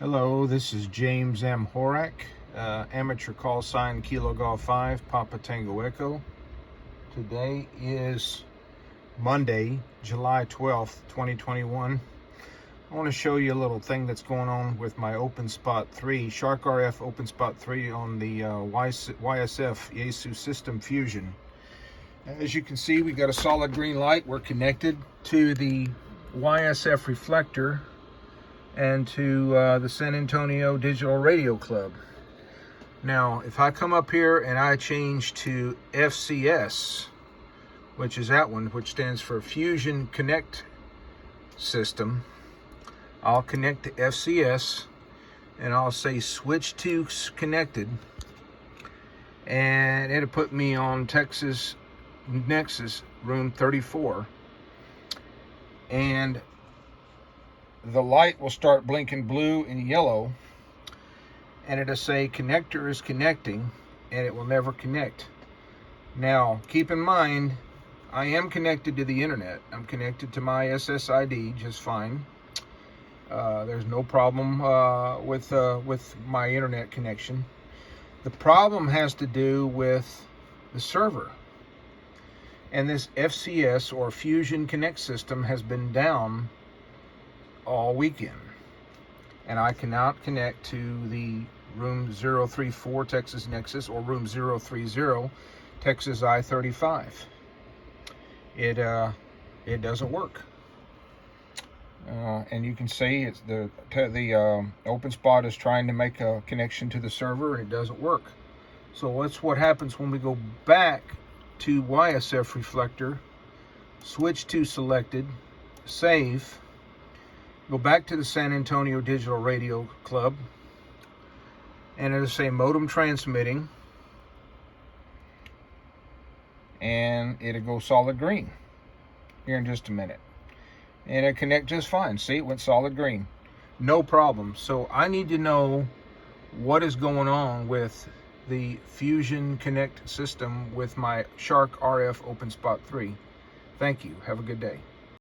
Hello, this is James M. Horak, amateur call sign Kilo Golf 5, Papa Tango Echo. Today is Monday, July 12th, 2021. I want to show you a little thing that's going on with my Open Spot 3, Shark RF Open Spot 3 on the YSF Yaesu System Fusion. As you can see, we got a solid green light. We're connected to the YSFReflector and to the San Antonio Digital Radio Club. Now, if I come up here and I change to FCS, which is that one, which stands for Fusion Connect System, I'll connect to FCS and I'll say switch to connected, and it'll put me on Texas Nexus room 34, and the light will start blinking blue and yellow, and it'll say connector is connecting, and it will never connect. Now, keep in mind, I am connected to the internet. I'm connected to my SSID just fine. There's no problem with my internet connection. The problem has to do with the server. And this FCS or Fusion Connect system has been down all weekend, and I cannot connect to the room 034 Texas Nexus or room 030 Texas I-35. It doesn't work, and you can see it's the Open Spot is trying to make a connection to the server, and it doesn't work. So that's what happens when we go back to YSFReflector, switch to selected, save, go back to the San Antonio Digital Radio Club, and it'll say modem transmitting, and it'll go solid green here in just a minute, and it'll connect just fine. See, it went solid green, no problem. So I need to know what is going on with the Fusion Connect system with my Shark RF Open Spot 3. Thank you. Have a good day.